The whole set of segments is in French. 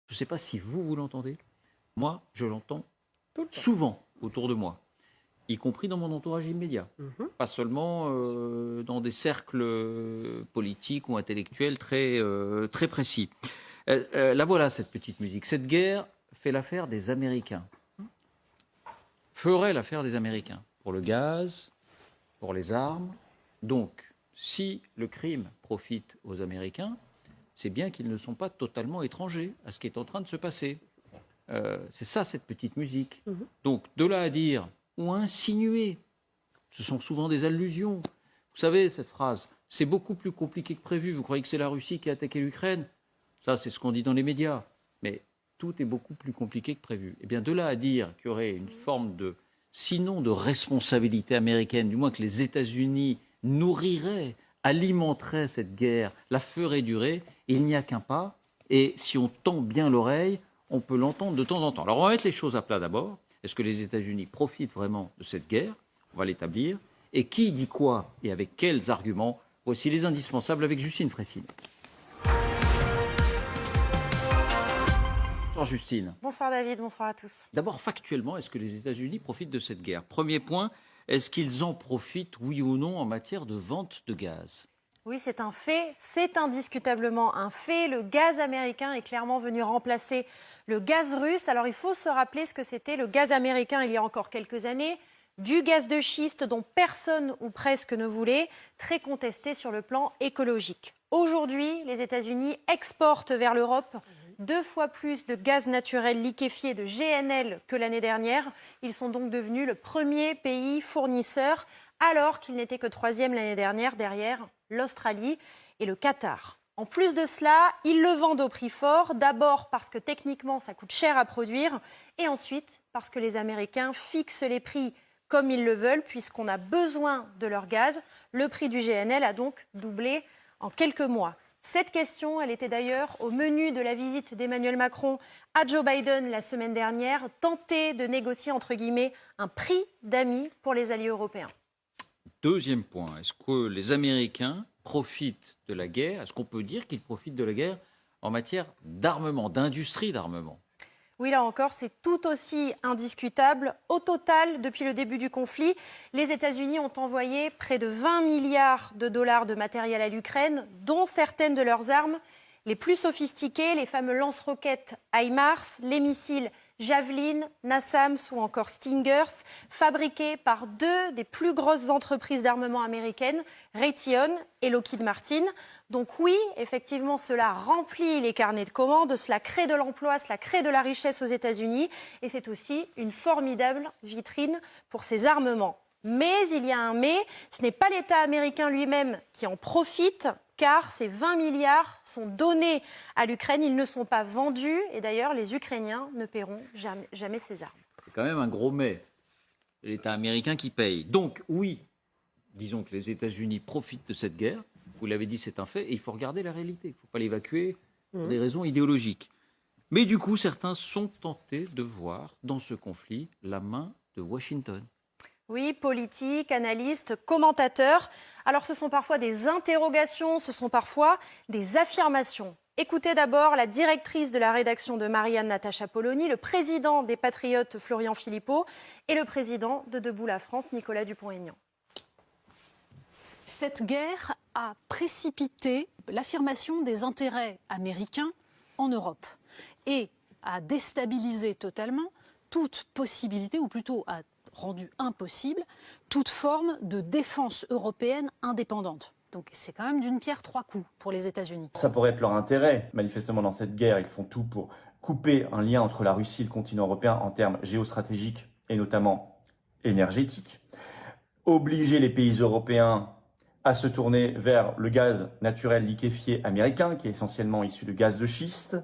Je ne sais pas si vous l'entendez. Moi, je l'entends Tout le temps. souvent autour de moi, y compris dans mon entourage immédiat. Pas seulement dans des cercles politiques ou intellectuels très précis. La voilà, cette petite musique. Cette guerre fait l'affaire des Américains. Ferait l'affaire des Américains. Pour le gaz, pour les armes. Donc, si le crime profite aux Américains, c'est bien qu'ils ne sont pas totalement étrangers à ce qui est en train de se passer. C'est ça, cette petite musique. Donc, de là à dire ou à insinuer, ce sont souvent des allusions. Vous savez, cette phrase, c'est beaucoup plus compliqué que prévu. Vous croyez que c'est la Russie qui a attaqué l'Ukraine? Ça, c'est ce qu'on dit dans les médias. Mais tout est beaucoup plus compliqué que prévu. Eh bien, de là à dire qu'il y aurait une forme de, sinon de responsabilité américaine, du moins que les États-Unis nourriraient, alimenteraient cette guerre, la feraient durer, il n'y a qu'un pas. Et si on tend bien l'oreille, on peut l'entendre de temps en temps. Alors, on va mettre les choses à plat d'abord. Est-ce que les États-Unis profitent vraiment de cette guerre? On va l'établir. Et qui dit quoi et avec quels arguments? Voici les indispensables avec Justine Fressine. Bonsoir Justine. Bonsoir David, bonsoir à tous. D'abord, factuellement, est-ce que les États-Unis profitent de cette guerre? Premier point, est-ce qu'ils en profitent, oui ou non, en matière de vente de gaz? Oui, c'est un fait, c'est indiscutablement un fait. Le gaz américain est clairement venu remplacer le gaz russe. Alors il faut se rappeler ce que c'était le gaz américain il y a encore quelques années. Du gaz de schiste dont personne ou presque ne voulait, très contesté sur le plan écologique. Aujourd'hui, les États-Unis exportent vers l'Europe 2 fois plus de gaz naturel liquéfié de GNL que l'année dernière. Ils sont donc devenus le premier pays fournisseur, alors qu'ils n'étaient que 3e l'année dernière, derrière l'Australie et le Qatar. En plus de cela, ils le vendent au prix fort, d'abord parce que techniquement ça coûte cher à produire, et ensuite parce que les Américains fixent les prix comme ils le veulent, puisqu'on a besoin de leur gaz. Le prix du GNL a donc doublé en quelques mois. Cette question, elle était d'ailleurs au menu de la visite d'Emmanuel Macron à Joe Biden la semaine dernière, tenter de négocier, entre guillemets, un prix d'amis pour les alliés européens. Deuxième point, est-ce que les Américains profitent de la guerre? Est-ce qu'on peut dire qu'ils profitent de la guerre en matière d'armement, d'industrie d'armement? Oui, là encore, c'est tout aussi indiscutable. Au total, depuis le début du conflit, les États-Unis ont envoyé près de 20 milliards de dollars de matériel à l'Ukraine, dont certaines de leurs armes les plus sophistiquées, les fameux lance-roquettes HIMARS, les missiles Javelin, NASAMS ou encore Stingers, fabriqués par 2 des plus grosses entreprises d'armement américaines, Raytheon et Lockheed Martin. Donc oui, effectivement, cela remplit les carnets de commandes, cela crée de l'emploi, cela crée de la richesse aux États-Unis et c'est aussi une formidable vitrine pour ces armements. Mais il y a un mais, ce n'est pas l'État américain lui-même qui en profite, car ces 20 milliards sont donnés à l'Ukraine, ils ne sont pas vendus et d'ailleurs les Ukrainiens ne paieront jamais ces armes. C'est quand même un gros mais. L'État américain qui paye. Donc oui, disons que les États-Unis profitent de cette guerre. Vous l'avez dit, c'est un fait. Et il faut regarder la réalité. Il ne faut pas l'évacuer pour des raisons idéologiques. Mais du coup, certains sont tentés de voir dans ce conflit la main de Washington. Oui, politiques, analystes, commentateurs. Alors ce sont parfois des interrogations, ce sont parfois des affirmations. Écoutez d'abord la directrice de la rédaction de Marianne Natacha Polony, le président des Patriotes Florian Philippot et le président de Debout la France Nicolas Dupont-Aignan. Cette guerre a précipité l'affirmation des intérêts américains en Europe et a déstabilisé totalement toute possibilité, ou plutôt a rendu impossible, toute forme de défense européenne indépendante. Donc c'est quand même d'une pierre 3 coups pour les États-Unis. Ça pourrait être leur intérêt. Manifestement, dans cette guerre, ils font tout pour couper un lien entre la Russie et le continent européen en termes géostratégiques et notamment énergétiques. Obliger les pays européens à se tourner vers le gaz naturel liquéfié américain, qui est essentiellement issu de gaz de schiste,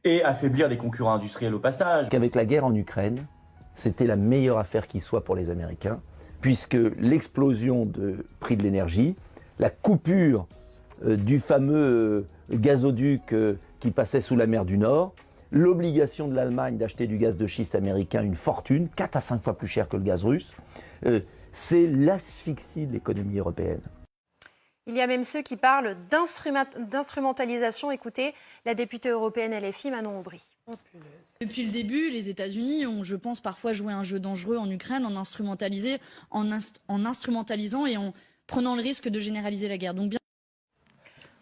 et affaiblir les concurrents industriels au passage. Qu'avec la guerre en Ukraine, c'était la meilleure affaire qui soit pour les Américains, puisque l'explosion du prix de l'énergie, la coupure du fameux gazoduc qui passait sous la mer du Nord, l'obligation de l'Allemagne d'acheter du gaz de schiste américain, une fortune, 4 à 5 fois plus cher que le gaz russe, c'est l'asphyxie de l'économie européenne. Il y a même ceux qui parlent d'instrumentalisation. Écoutez, la députée européenne LFI, Manon Aubry. Depuis le début, les États-Unis ont, je pense, parfois joué un jeu dangereux en Ukraine, en instrumentalisant et en prenant le risque de généraliser la guerre. Donc, bien...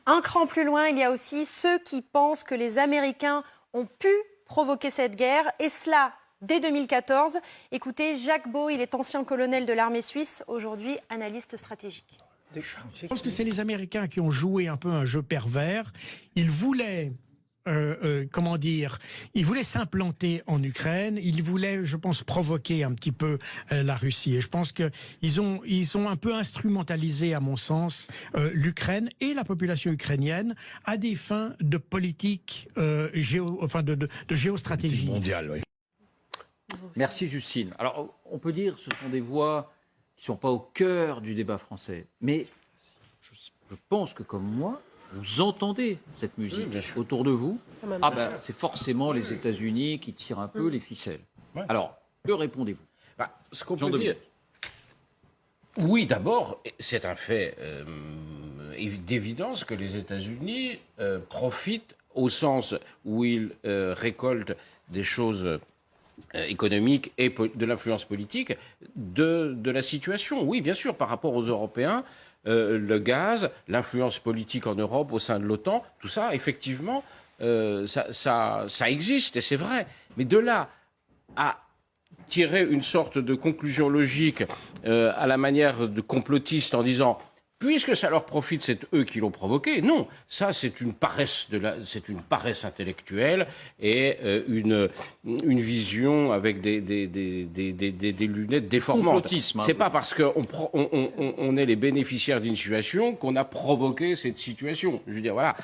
Un cran plus loin, il y a aussi ceux qui pensent que les Américains ont pu provoquer cette guerre, et cela dès 2014. Écoutez, Jacques Beau, il est ancien colonel de l'armée suisse, aujourd'hui analyste stratégique. Je pense que c'est les Américains qui ont joué un peu un jeu pervers. Ils voulaient, ils voulaient s'implanter en Ukraine. Ils voulaient, je pense, provoquer un petit peu la Russie. Et je pense qu'ils ont un peu instrumentalisé, à mon sens, l'Ukraine et la population ukrainienne à des fins de politique, de géostratégie. Mondiale, oui. Merci Justine. Alors, on peut dire que ce sont des voix qui ne sont pas au cœur du débat français. Mais je pense que, comme moi, vous entendez cette musique autour de vous. C'est forcément les États-Unis qui tirent un peu les ficelles. Ouais. Alors, que répondez-vous? Ce qu'on peut dire... Oui, d'abord, c'est un fait d'évidence que les États-Unis profitent, au sens où ils récoltent des choses économique et de l'influence politique de la situation. Oui, bien sûr, par rapport aux Européens, le gaz, l'influence politique en Europe au sein de l'OTAN, tout ça, effectivement, ça existe et c'est vrai. Mais de là à tirer une sorte de conclusion logique à la manière de complotiste en disant puisque ça leur profite, c'est eux qui l'ont provoqué. Non, ça c'est une paresse intellectuelle et une vision avec des lunettes déformantes. C'est pas parce qu'on est les bénéficiaires d'une situation qu'on a provoqué cette situation. Je veux dire, voilà.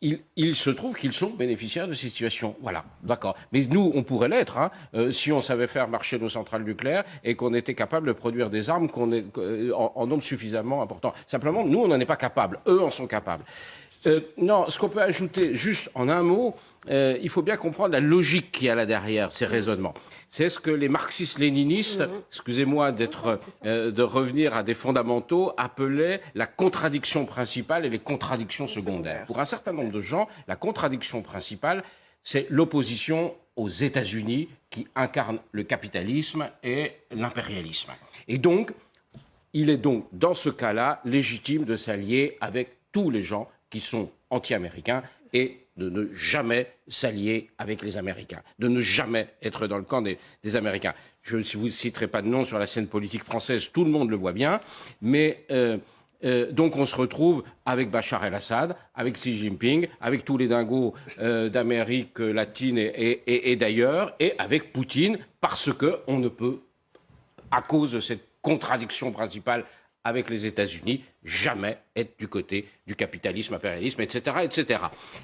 Il se trouve qu'ils sont bénéficiaires de cette situation. Voilà, d'accord. Mais nous, on pourrait l'être, si on savait faire marcher nos centrales nucléaires et qu'on était capable de produire des armes en nombre suffisamment important. Simplement, nous, on n'en est pas capable. Eux en sont capables. Non, ce qu'on peut ajouter, juste en un mot, il faut bien comprendre la logique qu'il y a là derrière ces raisonnements. C'est ce que les marxistes-léninistes, excusez-moi de revenir à des fondamentaux, appelaient la contradiction principale et les contradictions secondaires. Pour un certain nombre de gens, la contradiction principale, c'est l'opposition aux États-Unis qui incarnent le capitalisme et l'impérialisme. Et donc, il est donc, dans ce cas-là, légitime de s'allier avec tous les gens qui sont anti-américains et de ne jamais s'allier avec les Américains, de ne jamais être dans le camp des Américains. Je ne vous citerai pas de nom sur la scène politique française, tout le monde le voit bien, mais donc on se retrouve avec Bachar el-Assad, avec Xi Jinping, avec tous les dingos d'Amérique latine et d'ailleurs, et avec Poutine, parce qu'on ne peut, à cause de cette contradiction principale avec les États-Unis, jamais être du côté du capitalisme, impérialisme, etc., etc.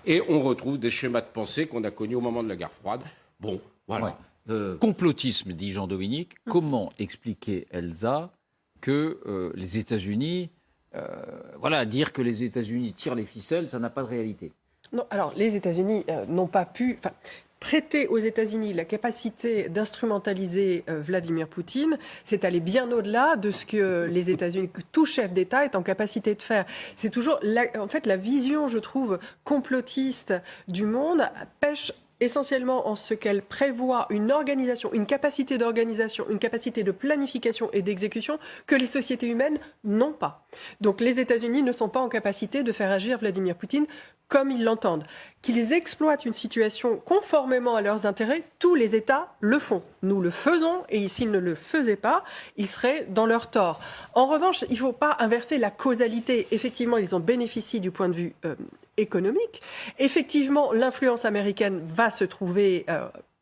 Et on retrouve des schémas de pensée qu'on a connus au moment de la guerre froide. Bon, voilà. Ouais. Complotisme, dit Jean-Dominique. Comment expliquer, Elsa, que les États-Unis, dire que les États-Unis tirent les ficelles, ça n'a pas de réalité? Non, alors les États-Unis n'ont pas pu... Prêter aux États-Unis la capacité d'instrumentaliser Vladimir Poutine, c'est aller bien au-delà de ce que les États-Unis, que tout chef d'État est en capacité de faire. C'est toujours, la vision, je trouve, complotiste du monde pêche essentiellement en ce qu'elle prévoit une organisation, une capacité d'organisation, une capacité de planification et d'exécution que les sociétés humaines n'ont pas. Donc les États-Unis ne sont pas en capacité de faire agir Vladimir Poutine comme ils l'entendent. Qu'ils exploitent une situation conformément à leurs intérêts, tous les États le font. Nous le faisons et s'ils ne le faisaient pas, ils seraient dans leur tort. En revanche, il ne faut pas inverser la causalité. Effectivement, ils ont bénéficié du point de vue économique. Effectivement, l'influence américaine va se trouver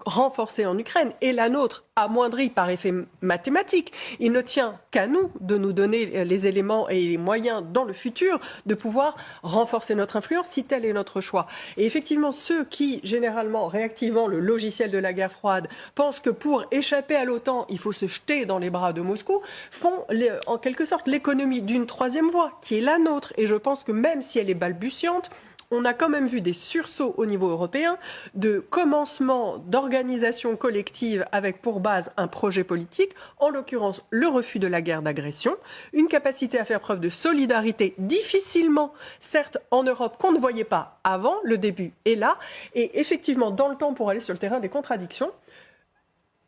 renforcée en Ukraine et la nôtre amoindrie par effet mathématique. Il ne tient qu'à nous de nous donner les éléments et les moyens dans le futur de pouvoir renforcer notre influence si tel est notre choix. Et effectivement, ceux qui, généralement, réactivant le logiciel de la guerre froide, pensent que pour échapper à l'OTAN, il faut se jeter dans les bras de Moscou, font en quelque sorte l'économie d'une troisième voie, qui est la nôtre. Et je pense que même si elle est balbutiante, on a quand même vu des sursauts au niveau européen de commencement d'organisation collective avec pour base un projet politique, en l'occurrence le refus de la guerre d'agression, une capacité à faire preuve de solidarité difficilement, certes en Europe, qu'on ne voyait pas avant, le début est là, et effectivement dans le temps pour aller sur le terrain des contradictions.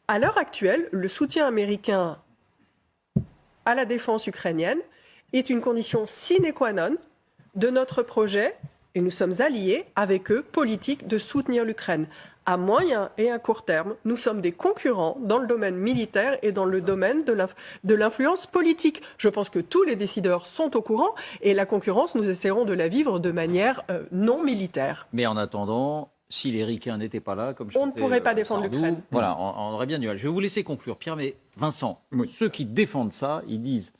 À l'heure actuelle, le soutien américain à la défense ukrainienne est une condition sine qua non de notre projet, et nous sommes alliés avec eux, politique, de soutenir l'Ukraine. À moyen et à court terme, nous sommes des concurrents dans le domaine militaire et dans le domaine de l'influence politique. Je pense que tous les décideurs sont au courant, et la concurrence, nous essaierons de la vivre de manière non militaire. Mais en attendant, si les Ricains n'étaient pas là, comme on ne pourrait pas défendre l'Ukraine. Voilà, on aurait bien du mal. Je vais vous laisser conclure, Pierre, mais Vincent, ceux qui défendent ça, ils disent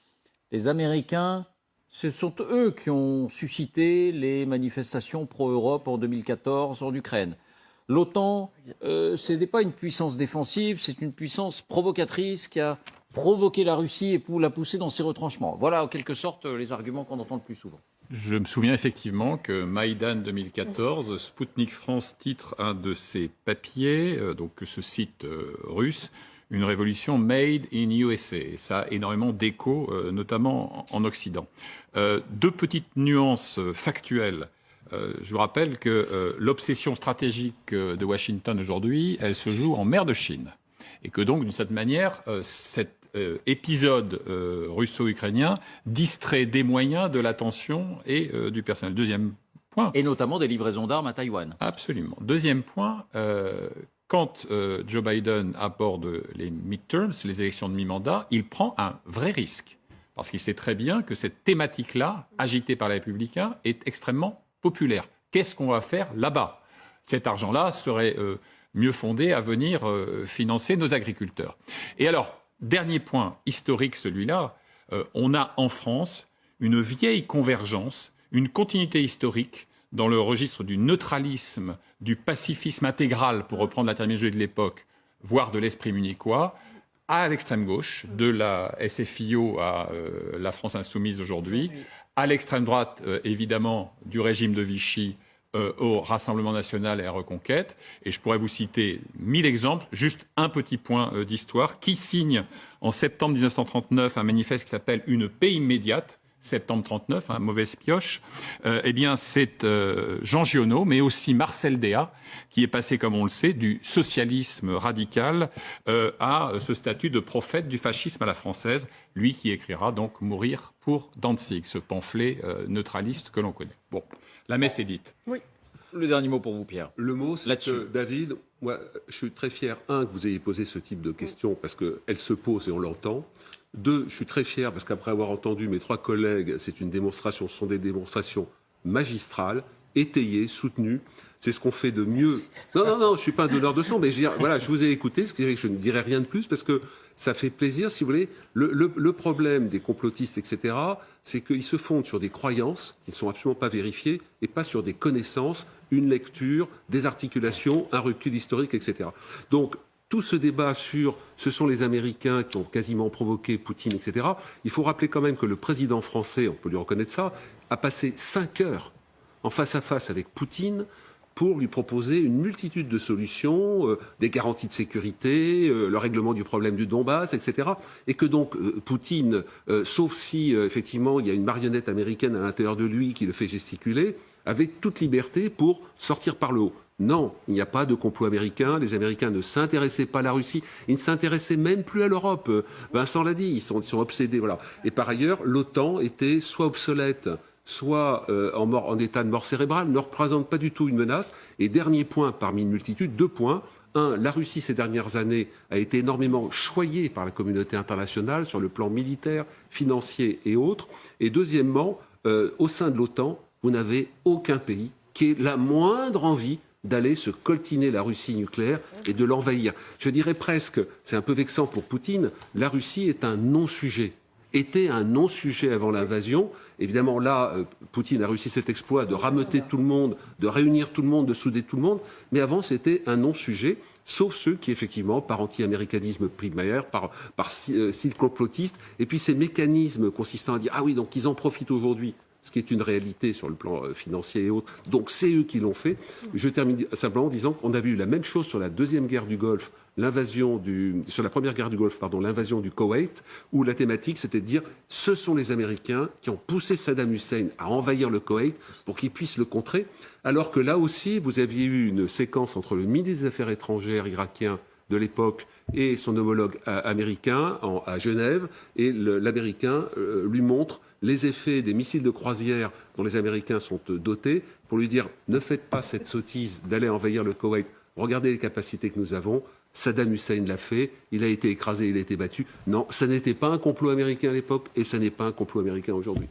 les Américains, ce sont eux qui ont suscité les manifestations pro-Europe en 2014 en Ukraine. L'OTAN, ce n'est pas une puissance défensive, c'est une puissance provocatrice qui a provoqué la Russie et pour la pousser dans ses retranchements. Voilà, en quelque sorte, les arguments qu'on entend le plus souvent. Je me souviens effectivement que Maïdan 2014, Sputnik France titre un de ses papiers, donc ce site russe, une révolution made in USA. Et ça a énormément d'écho, notamment en Occident. Deux petites nuances factuelles. Je vous rappelle que l'obsession stratégique de Washington aujourd'hui, elle se joue en mer de Chine. Et que donc, d'une certaine manière, cet épisode russo-ukrainien distrait des moyens, de l'attention et du personnel. Deuxième point. Et notamment des livraisons d'armes à Taïwan. Absolument. Deuxième point, quand Joe Biden aborde les midterms, les élections de mi-mandat, il prend un vrai risque. Parce qu'il sait très bien que cette thématique-là, agitée par les Républicains, est extrêmement populaire. Qu'est-ce qu'on va faire là-bas? Cet argent-là serait mieux fondé à venir financer nos agriculteurs. Et alors, dernier point historique, celui-là, on a en France une vieille convergence, une continuité historique dans le registre du neutralisme, du pacifisme intégral, pour reprendre la terminologie de l'époque, voire de l'esprit munichois, à l'extrême gauche, de la SFIO à la France insoumise aujourd'hui, à l'extrême droite, évidemment, du régime de Vichy au Rassemblement national et à Reconquête. Et je pourrais vous citer 1000 exemples, juste un petit point d'histoire. Qui signe en septembre 1939 un manifeste qui s'appelle « Une paix immédiate », septembre 39, mauvaise pioche, eh bien c'est Jean Giono, mais aussi Marcel Déat, qui est passé, comme on le sait, du socialisme radical à ce statut de prophète du fascisme à la française, lui qui écrira donc « Mourir pour Danzig », ce pamphlet neutraliste que l'on connaît. Bon, la messe est dite. Oui. Le dernier mot pour vous, Pierre. Le mot, c'est que, David, moi, je suis très fier, que vous ayez posé ce type de questions, parce qu'elle se pose et on l'entend. Deux, je suis très fier, parce qu'après avoir entendu mes trois collègues, ce sont des démonstrations magistrales, étayées, soutenues. C'est ce qu'on fait de mieux. Non, je ne suis pas un donneur de son, mais je vous ai écouté, ce qui fait que je ne dirai rien de plus, parce que ça fait plaisir, si vous voulez. Le problème des complotistes, etc., c'est qu'ils se fondent sur des croyances qui ne sont absolument pas vérifiées, et pas sur des connaissances, une lecture, des articulations, un recul historique, etc. Donc, tout ce débat sur ce sont les Américains qui ont quasiment provoqué Poutine, etc., il faut rappeler quand même que le président français, on peut lui reconnaître ça, a passé 5 heures en face à face avec Poutine pour lui proposer une multitude de solutions, des garanties de sécurité, le règlement du problème du Donbass, etc. Et que donc Poutine, sauf si effectivement il y a une marionnette américaine à l'intérieur de lui qui le fait gesticuler, avait toute liberté pour sortir par le haut. Non, il n'y a pas de complot américain. Les Américains ne s'intéressaient pas à la Russie. Ils ne s'intéressaient même plus à l'Europe. Vincent l'a dit, ils sont obsédés. Voilà. Et par ailleurs, l'OTAN était soit obsolète, soit en état de mort cérébrale, ne représente pas du tout une menace. Et dernier point parmi une multitude, 2 points. Un, la Russie ces dernières années a été énormément choyée par la communauté internationale sur le plan militaire, financier et autres. Et deuxièmement, au sein de l'OTAN, vous n'avez aucun pays qui ait la moindre envie d'aller se coltiner la Russie nucléaire et de l'envahir. Je dirais presque, c'est un peu vexant pour Poutine, la Russie est un non-sujet. Était un non-sujet avant l'invasion. Évidemment, là, Poutine a réussi cet exploit de rameuter tout le monde, de réunir tout le monde, de souder tout le monde. Mais avant, c'était un non-sujet, sauf ceux qui, effectivement, par anti-américanisme primaire, par style complotiste, et puis ces mécanismes consistant à dire « Ah oui, donc ils en profitent aujourd'hui ». ce qui est une réalité sur le plan financier et autres. Donc c'est eux qui l'ont fait. Je termine simplement en disant qu'on a vu la même chose sur la deuxième guerre du Golfe, sur la première guerre du Golfe, l'invasion du Koweït, où la thématique c'était de dire ce sont les Américains qui ont poussé Saddam Hussein à envahir le Koweït pour qu'il puisse le contrer, alors que là aussi vous aviez eu une séquence entre le ministre des Affaires étrangères irakien de l'époque et son homologue américain à Genève, et l'Américain lui montre les effets des missiles de croisière dont les Américains sont dotés, pour lui dire ne faites pas cette sottise d'aller envahir le Koweït, regardez les capacités que nous avons. Saddam Hussein l'a fait, il a été écrasé, il a été battu. Non, ça n'était pas un complot américain à l'époque et ça n'est pas un complot américain aujourd'hui.